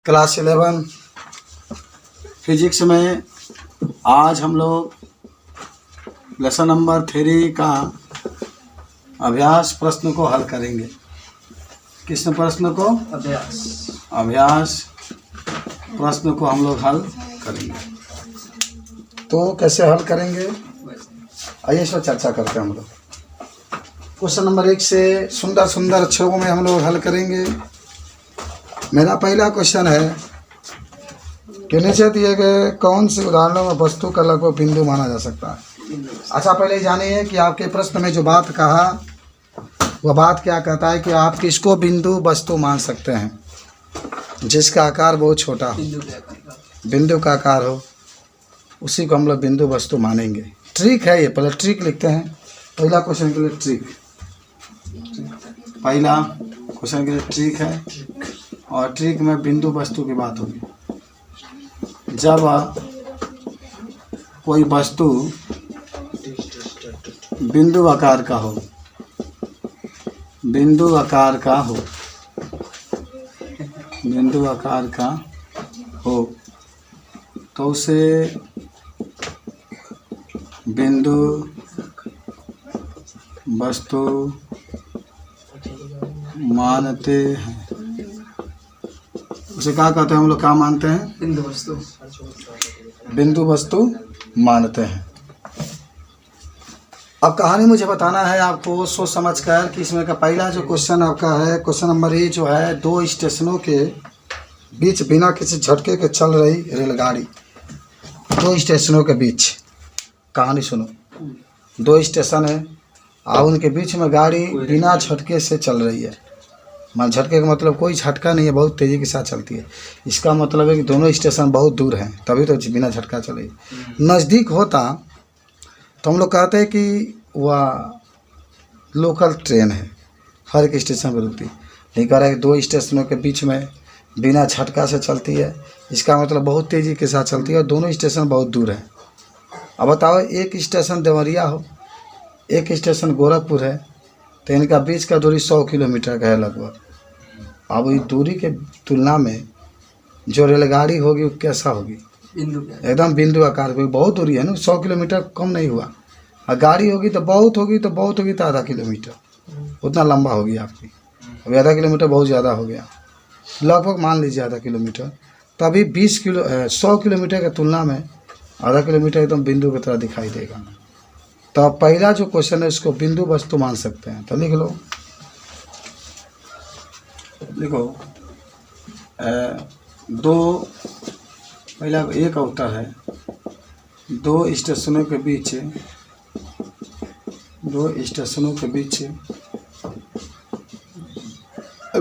Class 11 physics में आज हम लोग लेसन नंबर 3 का अभ्यास प्रश्न को हल करेंगे। किस प्रश्न को? अभ्यास प्रश्न को हम लोग हल करेंगे। तो कैसे हल करेंगे आइए इस पर चर्चा करते हैं हम लोग। क्वेश्चन नंबर 1 से सुंदर सुंदर अक्षरों में हम लोग हल करेंगे। मेरा पहला क्वेश्चन है कि नीचे दिए गए कौन से उदाहरणों में वस्तु का लगभग बिंदु माना जा सकता है। अच्छा, पहले जानिए कि आपके प्रश्न में जो बात कहा वह बात क्या कहता है कि आप किसको बिंदु वस्तु मान सकते हैं जिसका आकार बहुत छोटा हो, बिंदु का आकार हो, उसी को हम लोग बिंदु वस्तु मानेंगे। ट्रिक है ये, पहले ट्रिक लिखते हैं। पहला क्वेश्चन के लिए ट्रिक, पहला क्वेश्चन के लिए ट्रिक है और ट्रिक में बिंदु वस्तु की बात होगी। जब कोई वस्तु बिंदु आकार का हो, बिंदु आकार का हो, बिंदु आकार का हो तो उसे बिंदु वस्तु मानते हैं। उसे क्या कहते हैं हम लोग? क्या मानते हैं? बिंदु वस्तु। बिंदु वस्तु मानते हैं। अब कहानी मुझे बताना है आपको सोच समझ कर कि इसमें का पहला जो क्वेश्चन आपका है, क्वेश्चन नंबर 1 जो है, 2 स्टेशनों के बीच बिना किसी झटके के चल रही रेलगाड़ी। 2 स्टेशनों के बीच, कहानी सुनो। 2 स्टेशन है और उनके बीच में गाड़ी बिना झटके से चल रही है। मान झटके का मतलब कोई झटका नहीं है, बहुत तेज़ी के साथ चलती है। इसका मतलब है कि दोनों स्टेशन बहुत दूर हैं, तभी तो बिना झटका चले। नज़दीक होता तो हम लोग कहते हैं कि वह लोकल ट्रेन है, हर एक स्टेशन पर रुकती। नहीं कह रहा है कि 2 स्टेशनों के बीच में बिना झटका से चलती है, इसका मतलब बहुत तेज़ी के साथ चलती है और दोनों स्टेशन बहुत दूर हैं। अब बताओ, एक स्टेशन देवरिया हो, एक स्टेशन गोरखपुर है, तो इनका बीच का दूरी 100 किलोमीटर का है लगभग। अब इस दूरी के तुलना में जो रेलगाड़ी होगी वो कैसा होगी? एकदम बिंदु आकार की। बहुत दूरी है ना, 100 किलोमीटर कम नहीं हुआ। और गाड़ी होगी तो बहुत होगी तो आधा किलोमीटर, उतना लंबा होगी आपकी। अभी आधा किलोमीटर बहुत ज़्यादा हो गया, लगभग मान लीजिए आधा किलोमीटर। तो अभी 100 किलोमीटर की तुलना में आधा किलोमीटर एकदम बिंदु की तरह दिखाई देगा। तो अब पहला जो क्वेश्चन है उसको बिंदु वस्तु मान सकते हैं। तो लिख लो, लिखो 2, पहला एक उत्तर है। 2 स्टेशनों के बीच, 2 स्टेशनों के बीच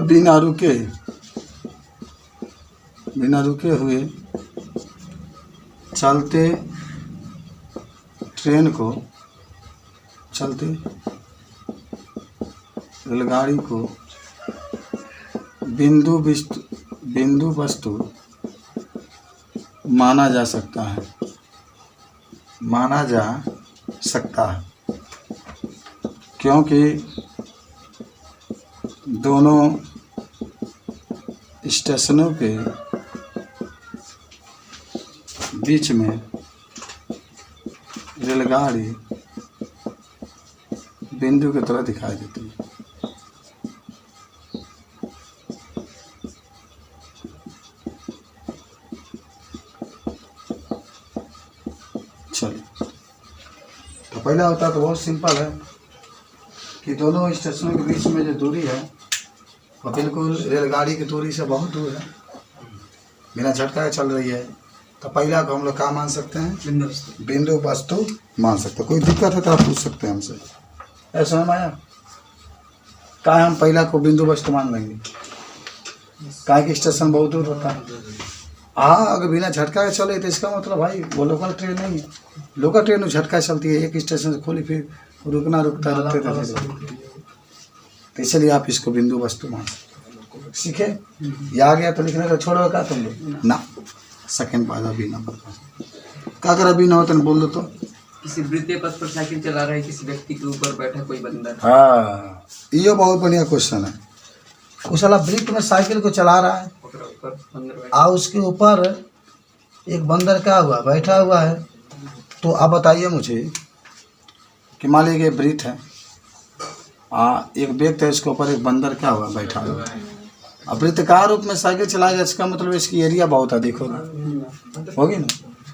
बिना रुके हुए चलते ट्रेन को, चलते रेलगाड़ी को बिंदु वस्तु माना जा सकता है, माना जा सकता है, क्योंकि दोनों स्टेशनों के बीच में रेलगाड़ी बिंदु की तरह दिखाई देती है। चलिए, तो पहला होता तो बहुत सिंपल है कि दोनों स्टेशनों के बीच में जो दूरी है वो बिल्कुल रेलगाड़ी की दूरी से बहुत दूर है, बिना झटका चल रही है। तो पहला को हम लोग क्या मान सकते हैं? बिंदु वस्तु मान सकते हैं। कोई दिक्कत है तो आप पूछ सकते हैं हमसे। ऐसा है माया, क्या हम पहला को बिंदु वस्तु मान लेंगे? क्या कि स्टेशन बहुत दूर होता है। हाँ, अगर बिना झटका के चले तो इसका मतलब भाई वो लोकल ट्रेन नहीं है। लोकल ट्रेन में झटका चलती है, एक स्टेशन से खोली फिर रुकते तो इसलिए आप इसको बिंदु वस्तु मान सकते हैं। सीखे? ये आ गया तो लिखने का छोड़ो क्या तुम लोग ना। सेकंड पाजा भी नंबर क्या कर अभी ना हो तो बोल दो। तो किसी वृत्तीय पथ पर साइकिल चला रहा है, किसी व्यक्ति के ऊपर बैठा कोई बंदा। हाँ, ये बहुत बढ़िया क्वेश्चन है। वो साला वृत्त में साइकिल को चला रहा है ओकरा ऊपर बंदर बैठा। उसके ऊपर एक बंदर क्या हुआ बैठा हुआ है। तो आप बताइए मुझे कि मान लीजिए वृत्त है, एक व्यक्ति है, इसके ऊपर एक बंदर क्या हुआ बैठा हुआ। अब वृत्तकार रूप में साइकिल चलाएगा, इसका मतलब इसकी एरिया बहुत अधिक होगी ना,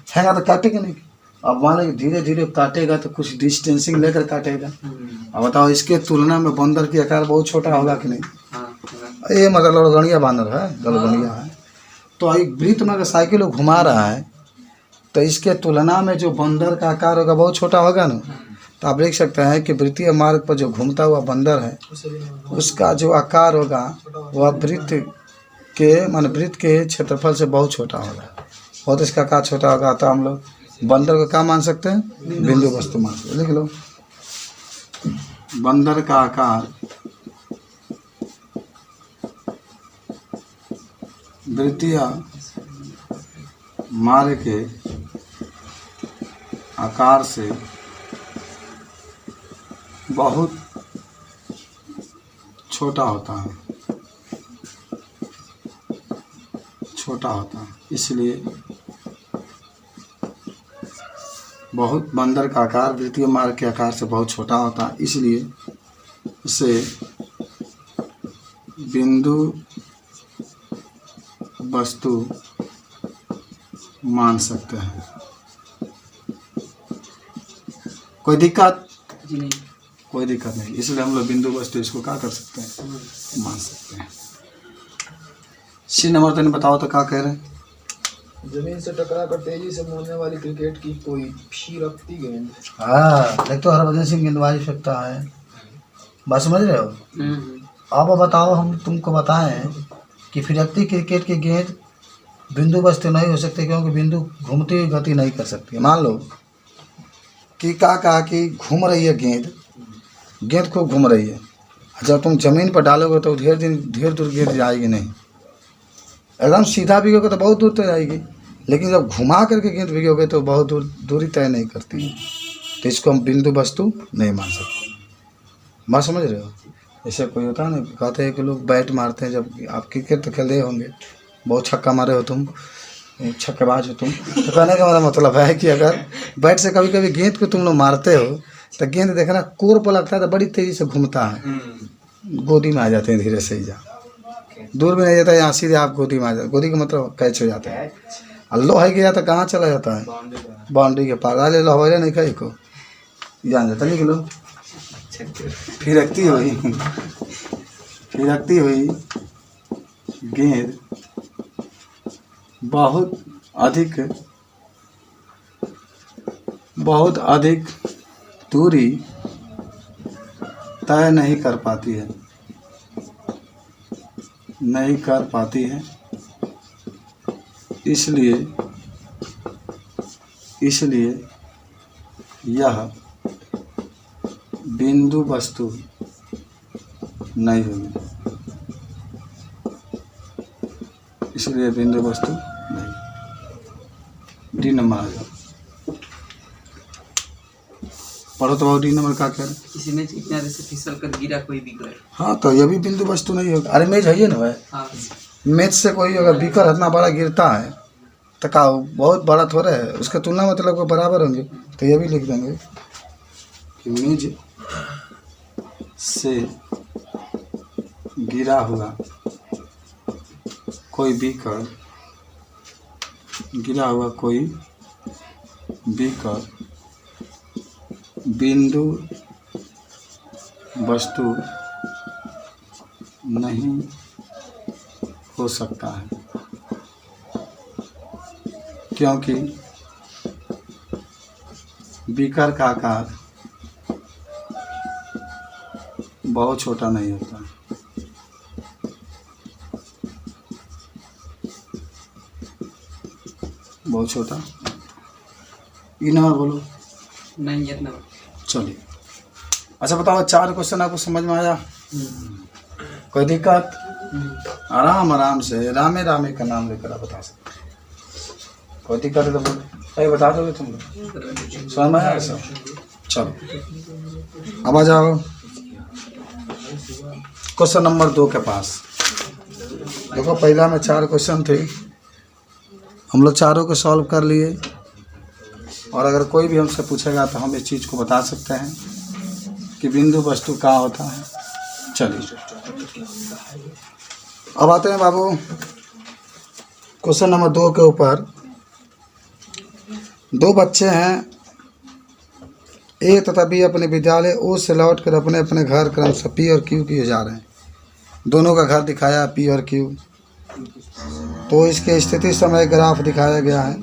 है ना, तो काटेगा नहीं। अब मान लीजिए धीरे धीरे काटेगा तो कुछ डिस्टेंसिंग लेकर काटेगा। अब बताओ इसके तुलना में बंदर की आकार बहुत छोटा होगा कि नहीं। ये मतलब लड़गड़िया बांदर है, लड़गड़िया है। तो एक वृत्त में अगर साइकिल को घुमा रहा है तो इसके तुलना में जो बंदर का आकार होगा बहुत छोटा होगा ना। तो आप देख सकते हैं कि वृत्तीय मार्ग पर जो घूमता हुआ बंदर है उसका जो आकार होगा वह वृत्त के क्षेत्रफल से बहुत छोटा होगा, बहुत इसका आकार छोटा होगा। तो हम लोग बंदर को क्या मान सकते हैं, बिंदु वस्तु मान सकते हैं। लिख लो, बंदर का आकार वृत्तीय मार्ग के आकार से बहुत छोटा होता है, इसलिए बहुत बंदर का आकार वृत्तीय मार्ग के आकार से बहुत छोटा होता है, इसलिए इसे बिंदु वस्तु मान सकते हैं। कोई दिक्कत जी नहीं, कोई दिक्कत नहीं, इसलिए हम लोग बिंदु वस्तु इसको क्या कर सकते हैं, मान सकते हैं। सी नंबर तो बताओ तो क्या कह रहे हैं। जमीन से टकरा कर तेजी से मुड़ने वाली क्रिकेट की कोई फिरकती गेंद। हाँ, देख तो हरभजन सिंह गेंदबाजी सकता है, बात समझ रहे हो। अब बताओ, हम तुमको बताएं कि फिरकती क्रिकेट की गेंद बिंदु वस्तु नहीं हो सकती, क्योंकि बिंदु घूमती हुई गति नहीं कर सकती। मान लो कि क्या कहा कि घूम रही है गेंद खूब घूम रही है, जब तुम जमीन पर डालोगे तो ढेर दूर गेंद जाएगी नहीं। एकदम सीधा भिगोगे तो बहुत दूर तक जाएगी, लेकिन जब घुमा करके गेंद भिगोगे तो बहुत दूरी तय नहीं करती। तो इसको हम बिंदु वस्तु नहीं मान सकते, बात समझ रहे हो। जैसे कोई होता है ना, कहते हैं कि लोग बैट मारते हैं, जब आप क्रिकेट तो खेलते होंगे, बहुत छक्का मारे हो तुम, छक्केबाज हो तुम, तो कहने का मतलब है कि अगर बैट से कभी कभी गेंद को तुम लोग मारते हो तो गेंद देखना कोर पर लगता है तो बड़ी तेज़ी से घूमता है, गोदी में आ जाते हैं धीरे से ही, जा दूर भी नहीं जाता है, यहाँ सीधे आप गोदी में आ जाते, गोदी का मतलब कैच हो जाता है। अल्लो है गया तो कहाँ चला जाता है, बाउंड्री के पार। अरे लो हवाई नहीं कहीं को जान जाता, लिख लो। फिरकती हुई गेंद बहुत अधिक दूरी तय नहीं कर पाती है, इसलिए यह बिंदु वस्तु नहीं होगी, इसलिए बिंदु वस्तु नहीं। डी नंबर आ जाओ, पढ़ो तो डी नंबर का क्या है। किसी ने किनारे से फिसल कर गिरा कोई बिगड़। हाँ, तो ये भी बिंदु वस्तु नहीं होगा। अरे मेज है ना भाई, हाँ, मेज से कोई अगर बीकर इतना बड़ा गिरता है तो का बहुत बड़ा थोड़ा है, उसका तुलना मतलब को बराबर होंगे। तो ये भी लिख देंगे कि मेज से गिरा हुआ कोई बीकर बिंदु वस्तु नहीं हो सकता है, क्योंकि बीकर का आकार बहुत छोटा नहीं होता। बहुत छोटा। ई नंबर बोलो। नहीं इतना। चलिए, अच्छा बताओ, 4 क्वेश्चन आपको समझ में आया? कोई दिक्कत? आराम से रामे रामे का नाम लेकर आप बता सकते। कोई दिक्कत है तो बोलो, अरे बता दोगे तुम लोग, समझ में आया सब? चलो अब आ जाओ क्वेश्चन नंबर 2 के पास। देखो पहला में 4 क्वेश्चन थे, हम लोग चारों को सॉल्व कर लिए। और अगर कोई भी हमसे पूछेगा तो हम इस चीज़ को बता सकते हैं कि बिंदु वस्तु क्या होता है। चलिए अब आते हैं बाबू क्वेश्चन नंबर 2 के ऊपर। 2 बच्चे हैं, ए तथा बी अपने विद्यालय ओ से लौटकर अपने अपने घर क्रमशः पी और क्यू किए जा रहे हैं। दोनों का घर दिखाया पी और क्यू, तो इसके स्थिति समय ग्राफ दिखाया गया है।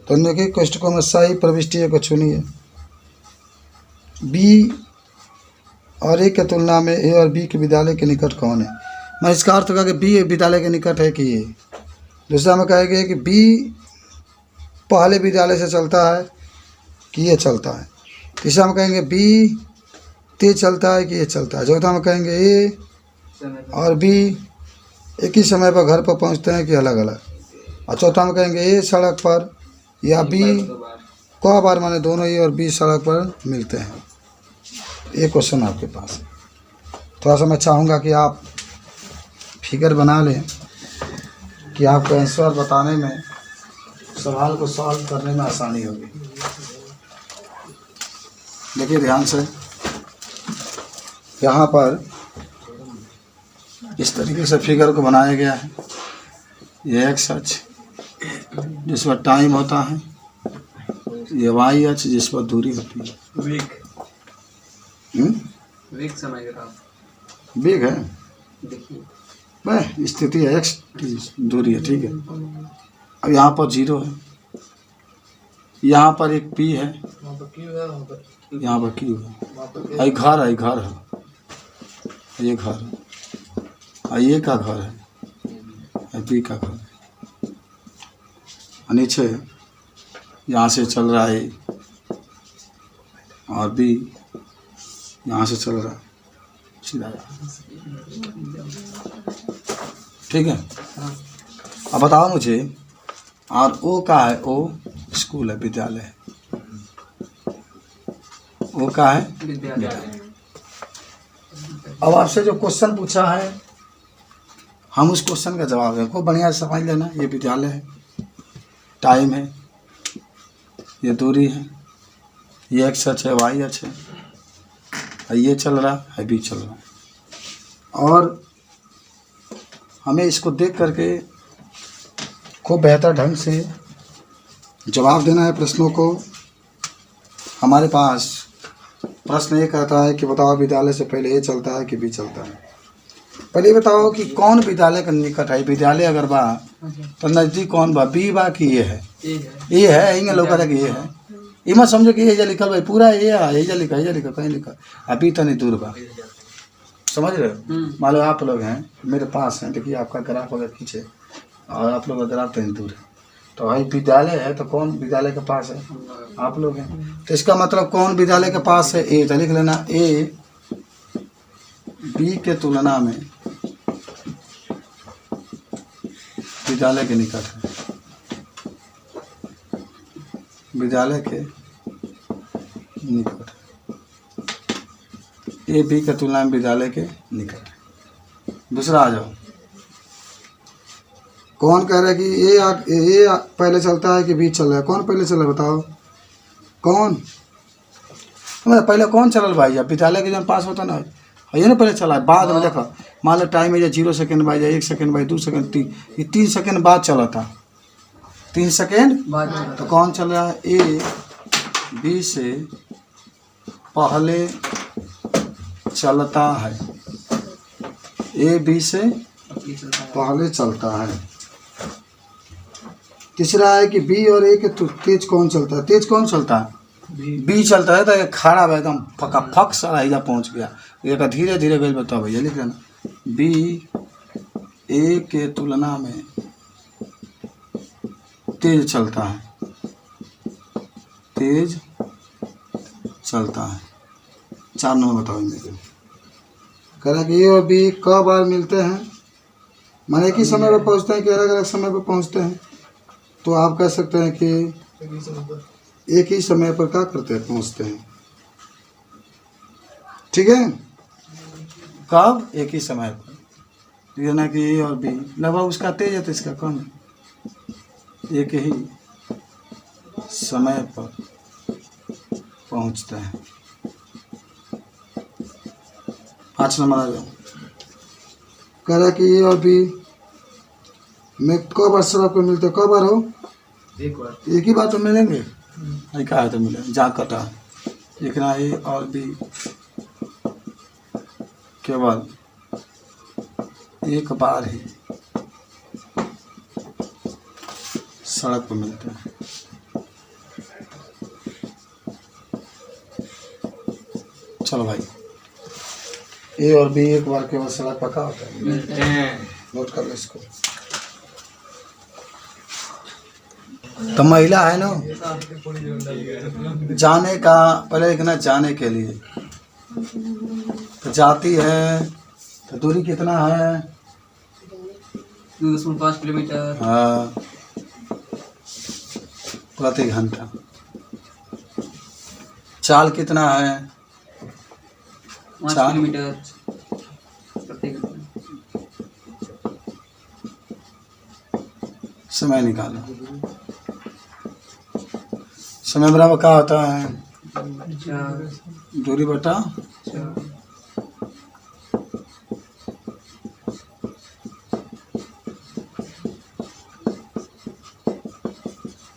तो निम्नलिखित कोष्ठकों में सही प्रविष्टियों को चुनिए। बी और ए की तुलना में ए और बी के विद्यालय के निकट कौन है। मैं इसका अर्थ होगा कि बी विद्यालय के निकट है कि ए। दूसरा में कहेंगे कि बी पहले विद्यालय से चलता है कि ये चलता है। तीसरा में कहेंगे बी तेज चलता है कि ये चलता है। चौथा में कहेंगे ए और बी एक ही समय पर घर पर पहुंचते हैं कि अलग अलग। और चौथा में कहेंगे ए सड़क पर या बी क बार माने दोनों ए और बी सड़क पर मिलते हैं। ये क्वेश्चन आपके पास है। थोड़ा सा मैं चाहूँगा कि आप फिगर बना लें कि आपको आंसर बताने में, सवाल को सॉल्व करने में आसानी होगी। देखिए ध्यान से, यहाँ पर इस तरीके से फिगर को बनाया गया है। ये एक्स अक्ष जिस पर टाइम होता है, ये वाई अक्ष जिस पर दूरी होती है। वेग समय ग्राफ वेग है, देखिए वह स्थिति है, एक्स दूरी है, ठीक है। अब यहाँ पर 0 है, यहाँ पर एक पी है, वहाँ पर क्यों है, वहाँ पर यहाँ पर क्यू है। वहाँ पर ये घर है, घर है, ये घर है, ये का घर है, बी का घर है। नीचे यहाँ से चल रहा है और बी यहाँ से चल रहा है सीधा, ठीक है। अब बताओ मुझे, और ओ का है, ओ स्कूल है, विद्यालय है। वो का है विद्यालय। अब आपसे जो क्वेश्चन पूछा है, हम उस क्वेश्चन का जवाब है, खूब बढ़िया से समझ लेना। ये विद्यालय है, टाइम है, ये दूरी है, ये एक्स अक्ष है, वाई अक्ष है, ये चल रहा है, बी चल रहा है। और हमें इसको देख करके खूब बेहतर ढंग से जवाब देना है प्रश्नों को। हमारे पास प्रश्न ये कहता है कि बताओ विद्यालय से पहले ए चलता है कि बी चलता है। पहले बताओ कि कौन विद्यालय के निकट है। विद्यालय अगर बा तो नज़दीक कौन बा, बी बा कि ये है, ये है, इंगे लोग कहते कि ये है। ये मत समझो कि ये लिखल भाई पूरा ये है, ये लिखा कहीं लिखा, अभी तो नहीं दूर बा, समझ रहे हो। मान लो आप लोग हैं मेरे पास हैं, देखिए आपका ग्राफ अगर पीछे और आप लोग का ग्राफ तो दूर है, तो भाई विद्यालय है तो कौन विद्यालय के पास है, आप लोग हैं। तो इसका मतलब कौन विद्यालय के पास है, ए। तो लिख लेना ए बी के तुलना में विद्यालय के निकट है, विद्यालय के निकट, ए बी के तुलना में विद्यालय के निकट। दूसरा आ जाओ, कौन कह रहा है कि ए पहले चलता है कि बी चल रहा है, कौन पहले चल रहा है बताओ, कौन पहले कौन चलल भाई। अब विद्यालय के जब पास होता ना, ये ना पहले चला है, बाद में देखो मान लो टाइम है 0 सेकेंड बाद, 1 सेकेंड बाद, 2 सेकेंड, 3, ये 3 सेकेंड बाद चला था, 3 सेकेंड बाद। तो कौन चल रहा है, ए बी से पहले चलता है, ए बी से पहले चलता है। तीसरा है कि बी और ए के तेज कौन चलता है, तेज कौन चलता है, बी चलता है। तो ये खड़ा है एकदम फका फक सारा इधर पहुँच गया, एक धीरे धीरे गई, बताओ भैया लिख लेना, बी ए के तुलना में तेज चलता है, तेज चलता है। 4 नंबर बताओ इनमें से। कह रहा है कि ए और बी कब बार मिलते हैं, माने एक ही समय पर पहुंचते हैं कि अलग अलग समय पर पहुंचते हैं। तो आप कह सकते हैं कि एक ही समय पर क्या करते हैं, पहुंचते हैं, ठीक है। कब, एक ही समय पर। ये ना कि ए और बी लगभग उसका तेज है तो इसका कम है। एक ही समय पर पहुंचता है। 5 नंबर आ जाओ। कह रहा है कि ए और बी में कब बार सड़क पर मिलते, कब बार हो? एक बार। एक ही बार तो मिलेंगे, नहीं कहा है तो मिले जहाँ कटा। लिखना ए और बी केवल एक बार ही सड़क पर मिलते हैं। चलो भाई, ए और बी एक बार केवल सड़क पर कहाँ होता है? मिलते हैं। नोट कर लो इसको। तो महिला है ना, जाने का पहले लिखना जाने के लिए। तो जाती है तो दूरी कितना है? 2.5 किलोमीटर। हाँ, प्रति घंटा। चाल कितना है? 5 चाल। किलोमीटर प्रति घंटा। समय निकालो। समय बराबर क्या होता है? 4 दूरी बटा 4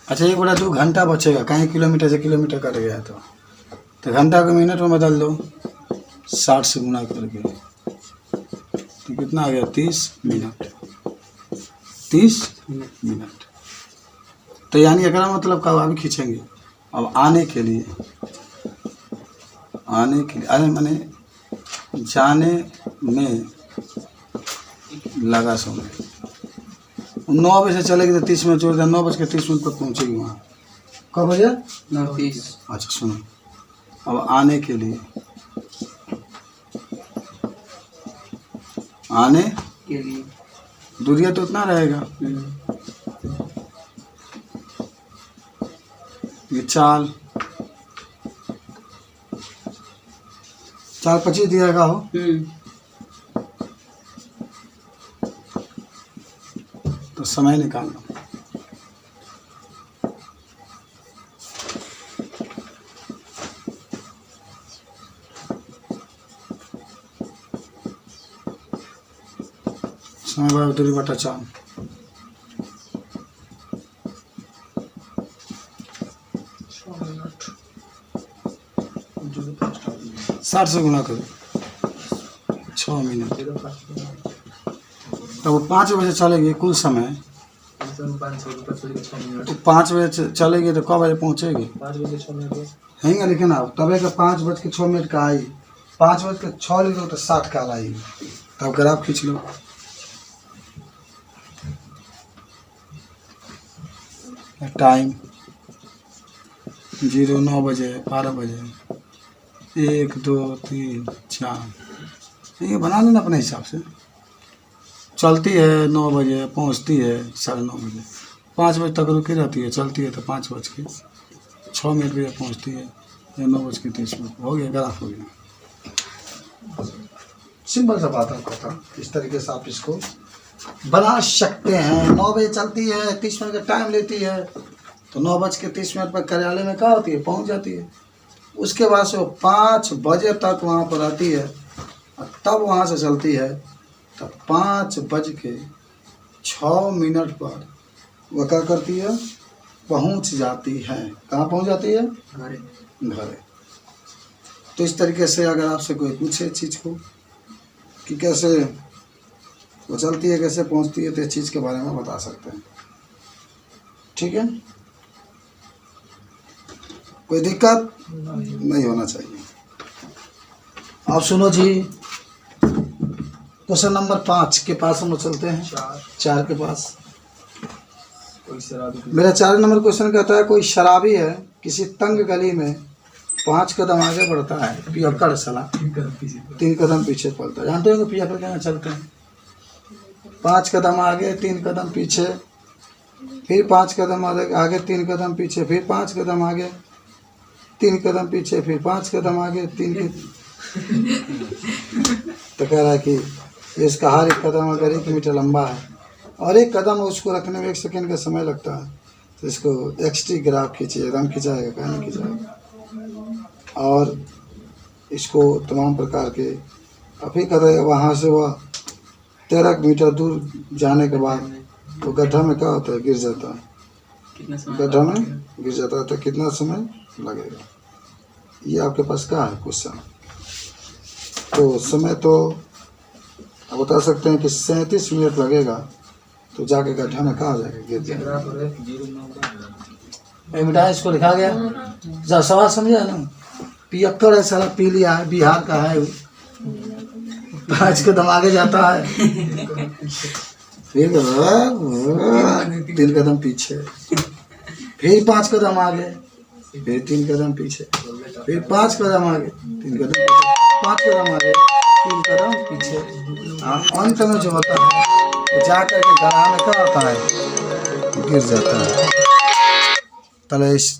अच्छा 1/2 घंटा बचेगा, कहीं किलोमीटर से किलोमीटर कट गया तो घंटा को मिनट में बदल दो 60 से गुना करके, तो कितना आ गया? 30 मिनट। 30 मिनट। तो यानी अगर मतलब कब अभी खींचेंगे। अब आने के लिए अरे मैंने जाने में लगा समय। 9 बजे से चलेगी तो 30 मिनट जोड़ दें, 9:30 पर पहुँचेगी वहाँ। कब बजे? 9:30। अच्छा सुनो, अब आने के लिए, आने के लिए। दूरिया तो उतना रहेगा। ये चाल 25 दिएगा हो। तो समय निकाल लो। समय बराबर दूरी बटा 4। जो 60 से गुना करो 6 मिनट। तो वो 5 बजे चलेगी, कुल समय 500 रुपये 6 मिनट। तो 5 बजे चलेगी तो कब बजे पहुँचेगी? 5 बजे 6 मिनट। है लिखे ना, तबे का 5:06 का आई, 5:06 लिखो तो 60 का आई। तब ग्राफ खींच लो। टाइम 0 9 बजे 12 बजे 1 2 3 4 ये बना लेना अपने हिसाब से। चलती है 9 बजे, पहुंचती है 9:30 बजे, 5 बजे तक रुकी रहती है, चलती है तो 5:06 बजे पहुंचती है, या 9:30 हो गया, ग्राफ हो गया। सिंपल सा बात है, पता इस तरीके से आप इसको बना सकते हैं। 9 बजे चलती है, 30 मिनट का टाइम लेती है, तो 9:30 पर कार्यालय में क्या होती है? पहुंच जाती है। उसके बाद से वो 5 बजे तक वहाँ पर आती है, और तब वहाँ से चलती है, तब 5:06 पर वह क्या करती है? पहुँच जाती है। कहाँ पहुँच जाती है? घरे। तो इस तरीके से अगर आपसे कोई पूछे चीज़ को कि कैसे वो चलती है, कैसे पहुंचती है, तो इस चीज़ के बारे में बता सकते हैं। ठीक है, कोई दिक्कत नहीं होना चाहिए। अब सुनो जी, क्वेश्चन नंबर 5 के पास हम लोग चलते हैं। 4 के पास कोई शराबी मेरा 4 नंबर क्वेश्चन कहता है, कोई शराबी है, किसी तंग गली में 5 कदम आगे बढ़ता है, पियक्कड़ साला 3 कदम पीछे पड़ता है। जानते हो कि पियक्कड़ कहना चलते हैं? 5 कदम आगे 3 कदम पीछे, फिर 5 कदम आगे 3 कदम पीछे, फिर 5 कदम आगे 3 कदम पीछे, फिर 5 कदम आगे 3 तो कह रहा है कि इसका हर एक कदम अगर 1 मीटर लंबा है और एक कदम उसको रखने में 1 सेकेंड का समय लगता है, तो इसको एक्सटी ग्राफ खींचिए, एकदम खिंचाएगा, कहीं नहीं खिंचाएगा। और इसको तमाम प्रकार के अभी करेगा। वहाँ से वह 13 मीटर दूर जाने के बाद वो गड्ढा में क्या होता है, गिर जाता है, कितना समय गड्ढा में गिर जाता है। तो कितना समय लगेगा, ये आपके पास क्या है क्वेश्चन। तो समय तो आप बता सकते हैं कि 37 मिनट लगेगा, तो जाके गड्ढा में कहाँ जाएगा, गिर जाएगा। बेटा इसको लिखा गया, जा सवाल समझा ना। पियक्कड़ है सारा, पी लिया है, बिहार का है, 5 कदम आगे जाता है, फिर 3 कदम पीछे, फिर 5 कदम आगे, फिर 3 कदम पीछे, फिर 5 कदम आगे, 3 कदम पीछे, 5 कदम आगे, 3 कदम पीछे। अंत में जो होता है तो जा करके गड्ढा में क्या होता है, गिर जाता है।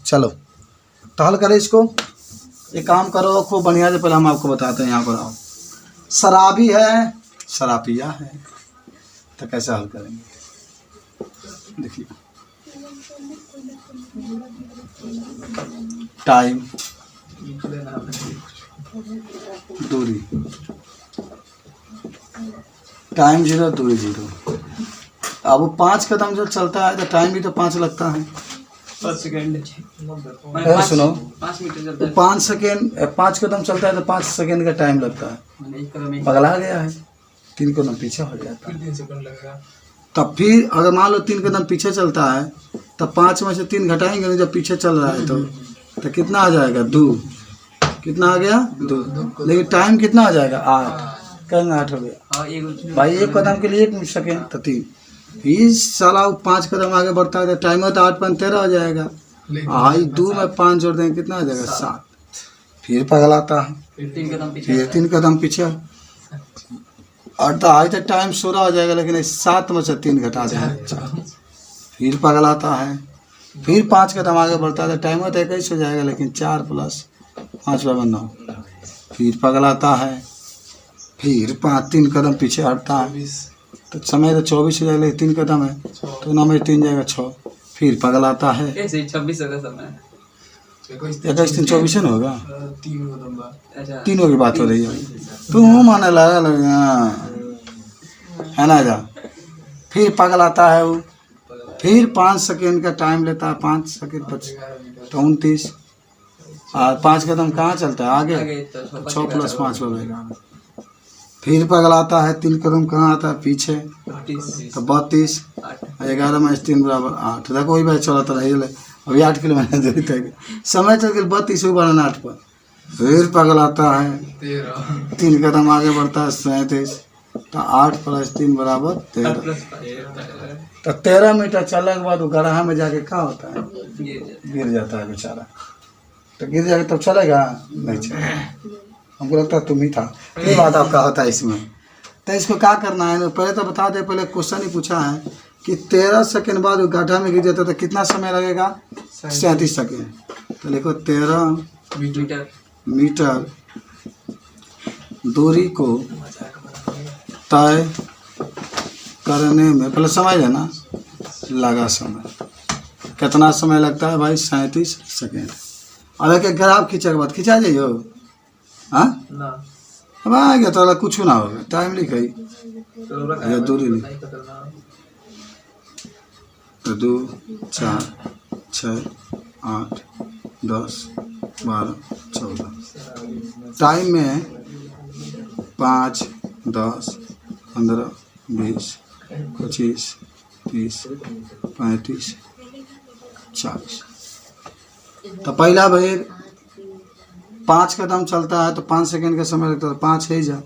चलो तो हल करें इसको। एक काम करो खूब बढ़िया से, पहले हम आपको बताते हैं। यहाँ पर आओ, शराबी है, शराबिया है, तो कैसे हल करेंगे देखिए। टाइम, दूरी, टाइम 0, दूरी 0। अब वो 5 कदम जो चलता है तो टाइम भी तो 5 लगता है। 5 सेकंड सुनो, 5 मीटर चलता है, 5 सेकेंड, 5 कदम चलता है तो 5 सेकेंड का टाइम लगता है। 1 कदम पगला गया है, 3 कदम पीछे हो जाता है। 3 सेकंड लगेगा। तब फिर अगर मान लो 3 कदम पीछे चलता है, तब 5 में से 3 घटाएंगे नहीं, जब पीछे चल रहा है तो कितना आ जाएगा, 2। कितना आ गया, 2। लेकिन टाइम कितना आ जाएगा, 8। कहेंगे 8 हो गया और एक भाई। 1 कदम के लिए 1 सेकेंड, तो 3। फिर साला 5 कदम आगे बढ़ता है तो टाइम है तो 8 × 13 हो जाएगा। आई 2 में 5 जोड़ देंगे, कितना आ जाएगा, 7। फिर पगलाता है, फिर 3 कदम पीछे, फिर 3 कदम पीछे, और तो आज तक टाइम 16 हो जाएगा, लेकिन 7 में से 3 घटा देंगे, 4। फिर पगलाता है, फिर 5 कदम आगे बढ़ता है तो टाइम तो 21 हो जाएगा, लेकिन 4 + 5 = 9। फिर पगलाता है, फिर 3 कदम पीछे हटता है तो समय तो 24 हो जाएगा, लेकिन 3 कदम है तो 9 में 3 जाएगा 6। फिर पगलाता है, ऐसे 26 होगा समय। 21 3 24 न होगा, 3 कदम बाद। अच्छा 3 की बात हो रही है। तू माने लगा है ना जा। फिर पगलाता है वो, फिर 5 सेकेंड का टाइम लेता है, 5 सेकेंड 29। और 5 कदम कहाँ चलता है, आगे, आगे तो 6 + 5 हो जाएगा। फिर पगलाता है, 3 कदम कहाँ आता है, पीछे, 32 तो 32। 11 में 3 = 8। देखो वही भाई चला रही है, अभी 8 किलोमीटर दूरी तक समय चल के 32 = 8 पर। फिर पगलाता है, 3 कदम आगे बढ़ता है, 37। तो 8 + 3 = 13। तो 13 मीटर चलने के बाद वो गड्ढा में जाके क्या होता है, गिर जाता है बेचारा। तो गिर जाके तब चलेगा, नहीं चलेगा। हमको लगता है तुम ही था। ये बात आपका होता है इसमें। तो इसको क्या करना है, पहले तो बता दे, पहले क्वेश्चन ही पूछा है कि 13 सेकंड बाद वो गड्ढा में गिर जाता है तो कितना समय लगेगा, 37 सेकंड। तो लिखो 13 मीटर दूरी को तय करने में, पहले समझ है ना, लगा समय। कितना समय लगता है भाई, 37 सेकंड। अब एक ग्राफ खींचे के बाद खिंचा जाइयो, हाँ अब आ गया तो कुछ ना होगा, टाइम लिख या दूरी लिख, तो 2 4 6 8 10 12 14। टाइम में 5 10 15 20 25 30 35 40। तो पहला भाई 5 कदम चलता है तो 5 सेकंड का समय लगता है, 5 है जा,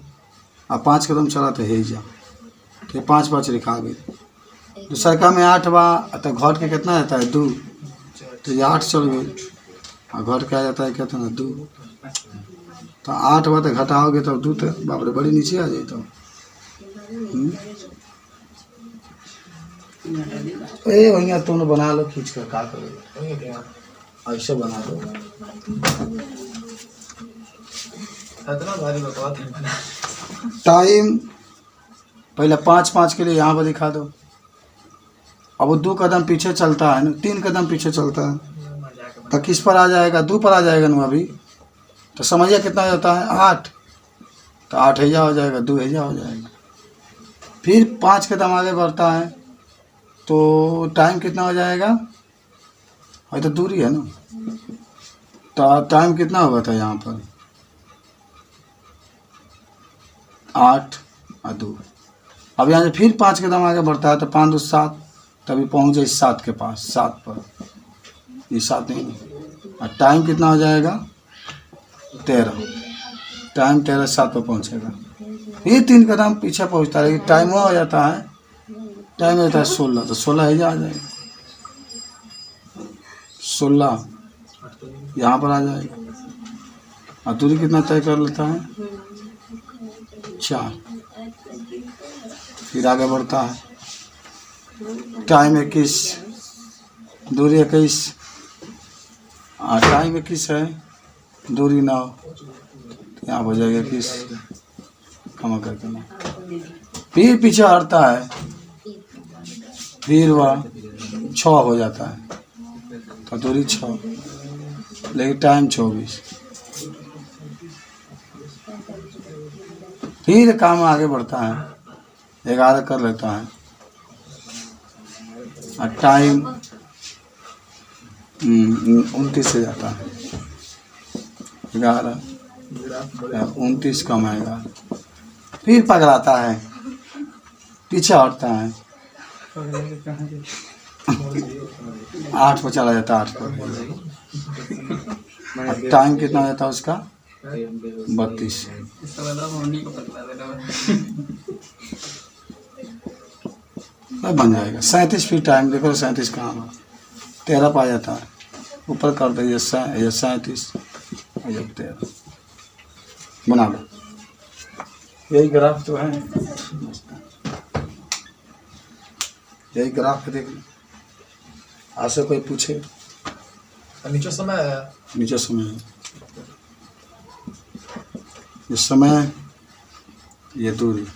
अब 5 कदम चला तो है जा, तो 5 5 लिखा गई। दूसरा का में 8 बा, तो घट के कितना रहता है, 2, तो ये 8 चल गई, और घट के आ जाता है कितना, 2। तो 8 बा तो घटाओगे तो 2, तो बाप रे बड़ी नीचे आ जाए। तो भैया तुम बना लो, खींच कर का करो, ऐसे बना दो। इतना भारी बकवास है। टाइम पहले 5-5 के लिए यहाँ पर दिखा दो। अब वो 2 कदम पीछे चलता है ना, 3 कदम पीछे चलता है, तो किस पर आ जाएगा? 2 पर आ जाएगा ना अभी। तो समझिए कितना जाता है? 8। तो 8 हैजा हो जाएगा, 2 हैजा हो जाएगा। फिर 5 कदम आगे बढ़ता है तो टाइम कितना हो जाएगा? और तो दूरी है ना, तो टाइम कितना होगा था यहाँ पर? 8 और 2। अब यहाँ से फिर 5 कदम आगे बढ़ता है तो 5 2 7, तभी पहुँच जाए 7 के पास, 7 पर। ये 7 नहीं, और टाइम कितना हो जाएगा? 13। टाइम 13 7 पर पहुँचेगा। फिर 3 कदम पीछे पहुँचता है, टाइम हुआ हो जाता है, टाइम हो जाता है 16, तो 16 ही आ जाएगा। 16 यहाँ पर आ जाएगा। और दूरी कितना तय कर लेता है? 4। फिर आगे बढ़ता है, टाइम 21, दूरी 21, और टाइम 21 है, दूरी 9, तो यहाँ हो जाएगा 21, कम करके 9। फिर पीछे हटता है, फिर वह 6 हो जाता है, तो दूरी 6, लेकिन टाइम 24। फिर काम आगे बढ़ता है, 11 कर लेता है, और टाइम 29 से जाता है। 11 29 कम आएगा। फिर पकड़ाता है, पीछे हटता है, 8 पर चला जाता है, 8 पर। टाइम कितना हो जाता है उसका? 32। बन जाएगा 37। फिर टाइम देखो 37 कहाँ है? 13 पा जाता है, ऊपर कर दो, ये 37 और ये 13 बना लो। यही ग्राफ तो है, यही ग्राफ देख लो। आपसे कोई पूछे? नीचे समय है, नीचे समय है, ये समय, ये दूरी।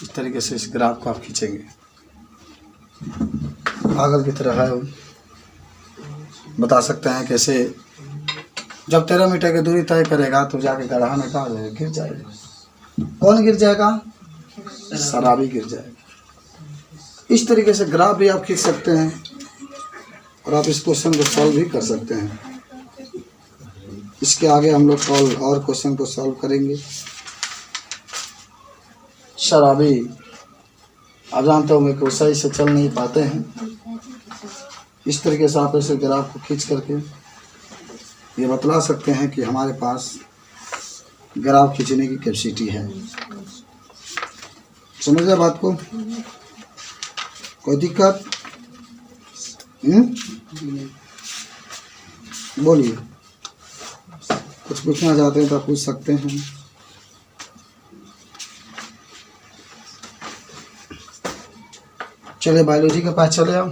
इस तरीके से इस ग्राफ को आप खींचेंगे, पागल की तरह है वो। बता सकते हैं कैसे। जब 13 मीटर की दूरी तय करेगा तो जाके गड्ढा में कहाँ जाएगा? गिर जाएगा। कौन गिर जाएगा? शराबी गिर जाएगा। इस तरीके से ग्राफ भी आप खींच सकते हैं, और आप इस क्वेश्चन को सॉल्व भी कर सकते हैं। इसके आगे हम लोग कल और क्वेश्चन को सॉल्व करेंगे। शराबी, आप जानते होंगे कि वो सही से चल नहीं पाते हैं। इस तरीके से आप ऐसे ग्राफ को खींच करके ये बतला सकते हैं कि हमारे पास ग्राफ खींचने की कैपेसिटी है। समझ गए बात को? कोई दिक्कत? बोलिए, कुछ पूछना चाहते हैं तो पूछ सकते हैं। चलिए बायोलॉजी के पास चले आओ।